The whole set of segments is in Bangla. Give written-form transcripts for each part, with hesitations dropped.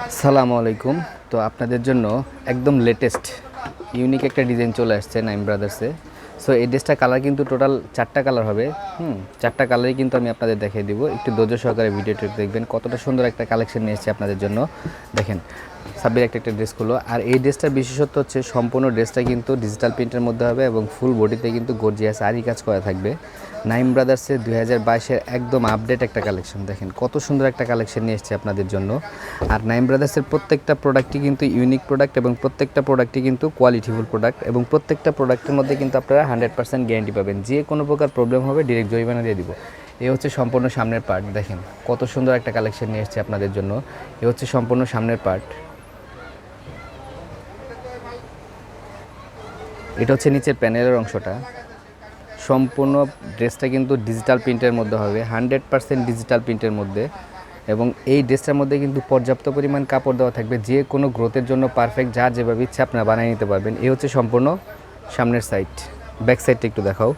আসসালামু আলাইকুম। তো আপনাদের জন্য একদম লেটেস্ট ইউনিক একটা ডিজাইন চলে আসছে নাইম ব্রাদার্সে। সো এই ড্রেসটা কালার কিন্তু টোটাল 4টা কালার হবে। 4টা কালারই কিন্তু আমি আপনাদের দেখিয়ে দিব। একটু ধৈর্য সহকারে ভিডিওটি দেখবেন, কতটা সুন্দর একটা কালেকশন নিয়ে এসেছি আপনাদের জন্য। দেখেন সাব্বির একটা ড্রেসগুলো। আর এই ড্রেসটার বিশেষত্ব হচ্ছে সম্পূর্ণ ড্রেসটা কিন্তু ডিজিটাল প্রিন্টের মধ্যে হবে এবং ফুল বডিতে কিন্তু গর্জিয়াস আরি কাজ করা থাকবে। নাইম ব্রাদার্সের 2022-এর একদম আপডেট একটা কালেকশন। দেখেন কত সুন্দর একটা কালেকশন নিয়ে এসেছি আপনাদের জন্য। আর নাইম ব্রাদার্সের প্রত্যেকটা প্রোডাক্টই কিন্তু ইউনিক প্রোডাক্ট এবং প্রত্যেকটা প্রোডাক্টই কিন্তু কোয়ালিটিফুল প্রোডাক্ট এবং প্রত্যেকটা প্রোডাক্টের মধ্যে কিন্তু আপনারা 100% গ্যারান্টি পাবেন। যে কোনো প্রকার প্রবলেম হবে ডিরেক্ট জরিমানা দিয়ে দিব। এ হচ্ছে সম্পূর্ণ সামনের পার্ট। দেখেন কত সুন্দর একটা কালেকশন নিয়ে এসেছি আপনাদের জন্য। এ হচ্ছে সম্পূর্ণ সামনের পার্ট। এটা হচ্ছে নিচের প্যানেলের অংশটা। সম্পূর্ণ ড্রেসটা কিন্তু ডিজিটাল প্রিন্টের মধ্যে হবে, 100% ডিজিটাল প্রিন্টের মধ্যে। এবং এই ড্রেসটার মধ্যে কিন্তু পর্যাপ্ত পরিমাণ কাপড় দেওয়া থাকবে, যে কোনো গ্রোথের জন্য পারফেক্ট, যা যেভাবে ইচ্ছা আপনারা বানিয়ে নিতে পারবেন। এই হচ্ছে সম্পূর্ণ সামনের সাইড। ব্যাক সাইডটা একটু দেখাও।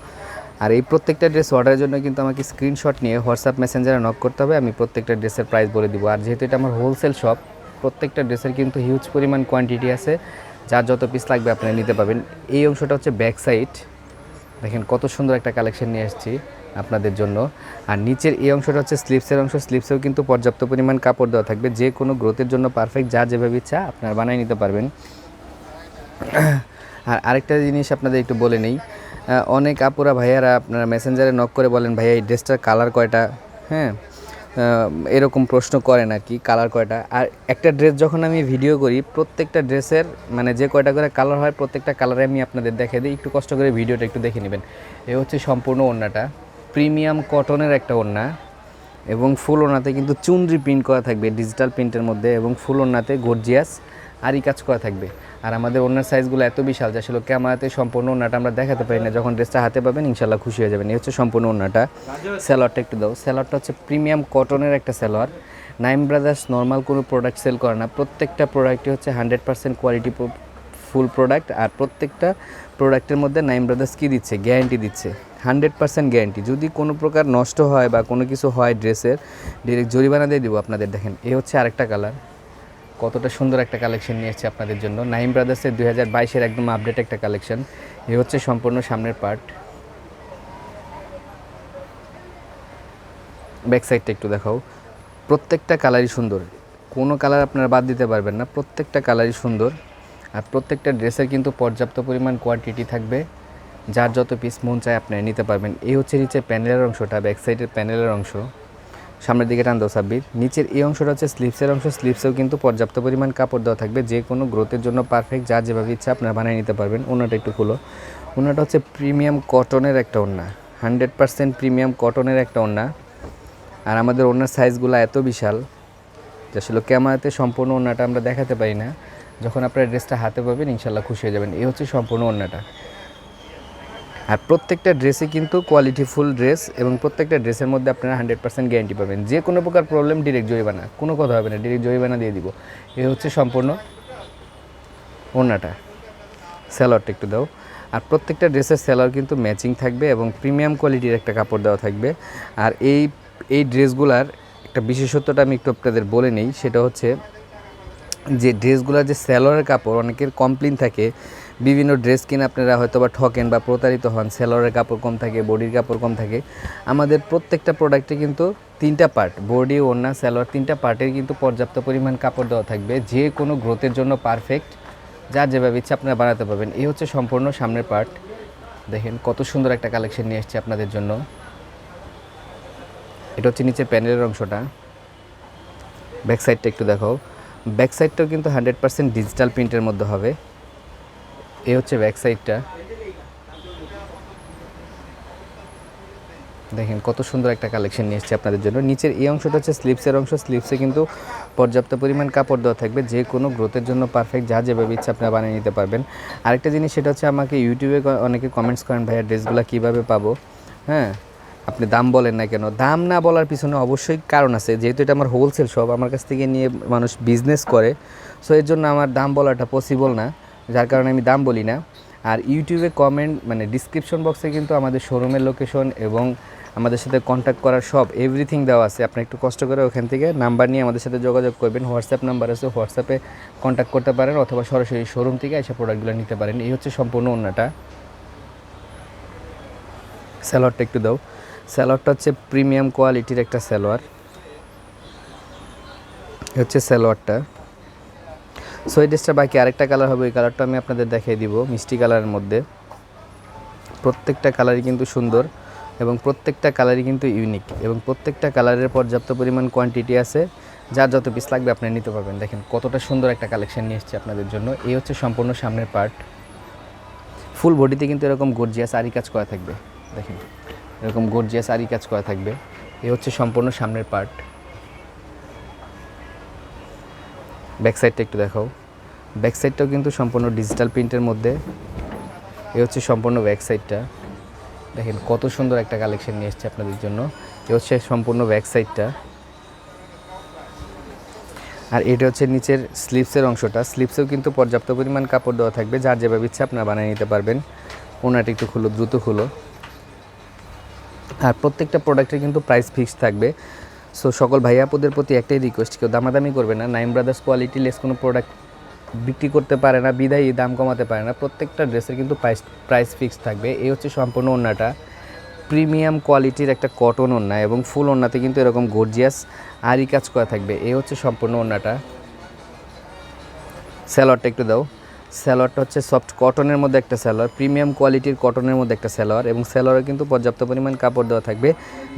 আর এই প্রত্যেকটা ড্রেস অর্ডারের জন্য কিন্তু আমাকে স্ক্রিনশট নিয়ে হোয়াটসঅ্যাপ মেসেঞ্জারে নক করতে হবে। আমি প্রত্যেকটা ড্রেসের প্রাইস বলে দিব। আর যেহেতু এটা আমার হোলসেল শপ, প্রত্যেকটা ড্রেসের কিন্তু হিউজ পরিমাণ কোয়ান্টিটি আছে, যার যত পিস লাগবে আপনারা নিতে পারবেন। এই অংশটা হচ্ছে ব্যাক সাইড। দেখেন কত সুন্দর একটা কালেকশন নিয়ে এসেছি আপনাদের জন্য। আর নিচের এই অংশটা হচ্ছে স্লিভসের অংশ। স্লিভসেও কিন্তু পর্যাপ্ত পরিমাণ কাপড় দেওয়া থাকবে, যে কোনো গ্রোথের জন্য পারফেক্ট, যা যেভাবে ইচ্ছা আপনারা বানিয়ে নিতে পারবেন। আর আরেকটা জিনিস আপনাদের একটু বলে নেই, অনেক আপুরা ভাইয়ারা আপনারা মেসেঞ্জারে নক করে বলেন ভাইয়া এই ড্রেসটার কালার কয়টা, হ্যাঁ এরকম প্রশ্ন করেন আর কি, কালার কয়টা। আর একটা ড্রেস যখন আমি ভিডিও করি, প্রত্যেকটা ড্রেসের মানে যে কয়টা করে কালার হয় প্রত্যেকটা কালারে আমি আপনাদের দেখে দিই। একটু কষ্ট করে ভিডিওটা একটু দেখে নেবেন। এ হচ্ছে সম্পূর্ণ ওড়নাটা, প্রিমিয়াম কটনের একটা ওড়না এবং ফুল ওড়নাতে কিন্তু চুনরি প্রিন্ট করা থাকবে ডিজিটাল প্রিন্টের মধ্যে, এবং ফুল ওড়নাতে গর্জিয়াস আরি কাজ করা থাকবে। আর আমাদের ওড়নার সাইজগুলো এত বিশাল যে আসলে ক্যামেরাতে সম্পূর্ণ ওড়নাটা আমরা দেখাতে পারি না। যখন ড্রেসটা হাতে পাবেন ইনশাল্লাহ খুশি হয়ে যাবেন। এই হচ্ছে সম্পূর্ণ ওড়নাটা। স্যালোয়ারটা একটু দাও। স্যালোয়ারটা হচ্ছে প্রিমিয়াম কটনের একটা স্যালোয়ার। নাইম ব্রাদার্স নর্মাল কোনো প্রোডাক্ট সেল করে না, প্রত্যেকটা প্রোডাক্টই হচ্ছে 100% কোয়ালিটি ফুল প্রোডাক্ট। আর প্রত্যেকটা প্রোডাক্টের মধ্যে নাইম ব্রাদার্স কী দিচ্ছে, গ্যারান্টি দিচ্ছে, 100% গ্যারান্টি। যদি কোনো প্রকার নষ্ট হয় বা কোনো কিছু হয় ড্রেসের, ডিরেক্ট জরিমানা দিয়ে দিব আপনাদের। দেখেন এই হচ্ছে আরেকটা কালার। কতটা সুন্দর একটা কালেকশন নিয়ে এসেছি আপনাদের জন্য। নাইম ব্রাদার্সের 2022-এর একদম আপডেট একটা কালেকশন। এ হচ্ছে সম্পূর্ণ সামনের পার্ট। ব্যাক সাইডটা একটু দেখাও। প্রত্যেকটা কালারই সুন্দর, কোনো কালার আপনারা বাদ দিতে পারবেন না, প্রত্যেকটা কালারই সুন্দর। আর প্রত্যেকটা ড্রেসের কিন্তু পর্যাপ্ত পরিমাণ কোয়ান্টিটি থাকবে, যার যত পিস মন চায় আপনারা নিতে পারবেন। এই হচ্ছে নিচে প্যানেলের অংশটা, ব্যাক সাইডের প্যানেলের অংশ। সামনের দিকে টান দাও সাব্বির। নিচের এই অংশটা হচ্ছে স্লিভসের অংশ। স্লিভসেও কিন্তু পর্যাপ্ত পরিমাণ কাপড় দেওয়া থাকবে, যে কোনো গ্রোথের জন্য পারফেক্ট, যা যেভাবে ইচ্ছা আপনারা বানিয়ে নিতে পারবেন। ওড়নাটা একটু খুলো। ওড়নাটা হচ্ছে প্রিমিয়াম কটনের একটা ওড়না, 100% প্রিমিয়াম কটনের একটা ওড়না। আর আমাদের ওড়নার সাইজগুলো এত বিশাল যে আসলে ক্যামেরাতে সম্পূর্ণ ওড়নাটা আমরা দেখাতে পারি না। যখন আপনারা ড্রেসটা হাতে পাবেন ইনশাল্লাহ খুশি হয়ে যাবেন। এই হচ্ছে সম্পূর্ণ ওড়নাটা। আর প্রত্যেকটা ড্রেসে কিন্তু কোয়ালিটিফুল ড্রেস, এবং প্রত্যেকটা ড্রেসের মধ্যে আপনারা 100% গ্যারান্টি পাবেন। যে কোনো প্রকার প্রবলেম ডিরেক্ট জরিমানা, কোনো কথা হবে না, ডিরেক্ট জরিমানা দিয়ে দিব। এই হচ্ছে সম্পূর্ণ ওড়নাটা। স্যালোয়ারটা একটু দাও। আর প্রত্যেকটা ড্রেসের স্যালোয়ার কিন্তু ম্যাচিং থাকবে এবং প্রিমিয়াম কোয়ালিটির একটা কাপড় দেওয়া থাকবে। আর এই ড্রেসগুলার একটা বিশেষত্বটা আমি একটু আপনাদের বলে নেই, সেটা হচ্ছে যে ড্রেসগুলোর যে স্যালোয়ারের কাপড় অনেকের কমপ্লেন থাকে, বিভিন্ন ড্রেস কিনে আপনারা হয়তো বা ঠকেন বা প্রতারিত হন, স্যালোয়ারের কাপড় কম থাকে, বডির কাপড় কম থাকে। আমাদের প্রত্যেকটা প্রোডাক্টে কিন্তু 3টা পার্ট, বডি, ওড়না, স্যালোয়ার, 3টা পার্টের কিন্তু পর্যাপ্ত পরিমাণ কাপড় দেওয়া থাকবে, যে কোনো গ্রোথের জন্য পারফেক্ট, যা যেভাবে ইচ্ছা আপনারা বানাতে পারবেন। এই হচ্ছে সম্পূর্ণ সামনের পার্ট। দেখেন কত সুন্দর একটা কালেকশন নিয়ে এসেছি আপনাদের জন্য। এটা হচ্ছে নিচে প্যানেলের অংশটা। ব্যাক সাইডটা একটু দেখাও। ব্যাক সাইডটাও কিন্তু 100% ডিজিটাল প্রিন্টের মধ্যে হবে। এই হচ্ছে ব্যাক সাইডটা। দেখেন কত সুন্দর একটা কালেকশন নিয়ে এসেছি আপনাদের জন্য। নিচের এই অংশটা হচ্ছে স্লিভসের অংশ। স্লিভসে কিন্তু পর্যাপ্ত পরিমাণ কাপড় দেওয়া থাকবে, যে কোনো গ্রোথের জন্য পারফেক্ট, যা যেভাবে ইচ্ছা আপনারা বানিয়ে নিতে পারবেন। আরেকটা জিনিস সেটা হচ্ছে আমাকে ইউটিউবে অনেকে কমেন্টস করেন ভাইয়া ড্রেসগুলো কীভাবে পাবো, হ্যাঁ আপনি দাম বলেন না কেন। দাম না বলার পিছনে অবশ্যই কারণ আছে, যেহেতু এটা আমার হোলসেল শপ, আমার কাছ থেকে নিয়ে মানুষ বিজনেস করে, সো এর জন্য আমার দাম বলাটা পসিবল না, যার কারণে আমি দাম বলি না। আর ইউটিউবে কমেন্ট মানে ডিসক্রিপশন বক্সে কিন্তু আমাদের শোরুমের লোকেশন এবং আমাদের সাথে কন্ট্যাক্ট করার সব এভরিথিং দেওয়া আছে। আপনি একটু কষ্ট করে ওখান থেকে নাম্বার নিয়ে আমাদের সাথে যোগাযোগ করবেন। হোয়াটসঅ্যাপ নাম্বার আছে, হোয়াটসঅ্যাপে কন্ট্যাক্ট করতে পারেন অথবা সরাসরি শোরুম থেকে এসে প্রোডাক্টগুলো নিতে পারেন। এই হচ্ছে সম্পূর্ণ ওড়নাটা। সালোয়ারটা একটু দাও। সালোয়ারটা হচ্ছে প্রিমিয়াম কোয়ালিটির একটা সালোয়ার। হচ্ছে সালোয়ারটা। সো এই ড্রেসটা বাকি আরেকটা কালার হবে, ওই কালারটা আমি আপনাদের দেখিয়ে দিব, মিষ্টি কালারের মধ্যে। প্রত্যেকটা কালারই কিন্তু সুন্দর এবং প্রত্যেকটা কালারই কিন্তু ইউনিক এবং প্রত্যেকটা কালারের পর্যাপ্ত পরিমাণ কোয়ান্টিটি আছে। যার যত পিস লাগবে আপনি নিতে পারবেন। দেখেন কতটা সুন্দর একটা কালেকশন নিয়ে এসেছি আপনাদের জন্য। এই হচ্ছে সম্পূর্ণ সামনের পার্ট। ফুল বডিতে কিন্তু এরকম গর্জিয়াস আরি কাজ করা থাকবে। দেখেন এরকম গর্জিয়াস আরি কাজ করা থাকবে। এই হচ্ছে সম্পূর্ণ সামনের পার্ট। ব্যাক সাইডটা একটু দেখাও। ব্যাক সাইডটাও কিন্তু সম্পূর্ণ ডিজিটাল প্রিন্টের মধ্যে। এই হচ্ছে সম্পূর্ণ ব্যাক সাইডটা। দেখেন কত সুন্দর একটা কালেকশন নিয়ে এসেছে আপনাদের জন্য। এই হচ্ছে সম্পূর্ণ ব্যাক সাইডটা। আর এটা হচ্ছে নিচের স্লিভসের অংশটা। স্লিভসেও কিন্তু পর্যাপ্ত পরিমাণ কাপড় দেওয়া থাকবে, যার যেভাবে ইচ্ছা আপনারা বানিয়ে নিতে পারবেন। ওনাটা একটু খুলো, দ্রুত খুলো। আর প্রত্যেকটা প্রোডাক্টের কিন্তু প্রাইস ফিক্সড থাকবে। সো সকল ভাইয়াপুদের প্রতি একটাই রিকোয়েস্ট, কেউ দামাদামি করবে না। নাইম ব্রাদার্স কোয়ালিটি লেস কোনো প্রোডাক্ট বিক্রি করতে পারে না, বিধায়ী দাম কমাতে পারে না। প্রত্যেকটা ড্রেসের কিন্তু প্রাইস ফিক্সড থাকবে। এই হচ্ছে সম্পূর্ণ ওড়নাটা। প্রিমিয়াম কোয়ালিটির একটা কটন ওড়না এবং ফুল ওড়নাতে কিন্তু এরকম গর্জিয়াস আরি কাজ করা থাকবে। এই হচ্ছে সম্পূর্ণ ওড়নাটা। সালোয়ারটা একটু দাও। সালোয়ারটা হচ্ছে সফট কটনের মধ্যে একটা সালোয়ার, প্রিমিয়াম কোয়ালিটির কটনের মধ্যে একটা সালোয়ার এবং সালোয়ারে কিন্তু পর্যাপ্ত পরিমাণ কাপড় দেওয়া থাকবে,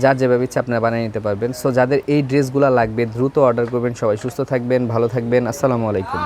যার যেভাবে ইচ্ছা আপনারা বানিয়ে নিতে পারবেন। সো যাদের এই ড্রেসগুলো লাগবে দ্রুত অর্ডার করবেন। সবাই সুস্থ থাকবেন, ভালো থাকবেন। আসসালামু আলাইকুম।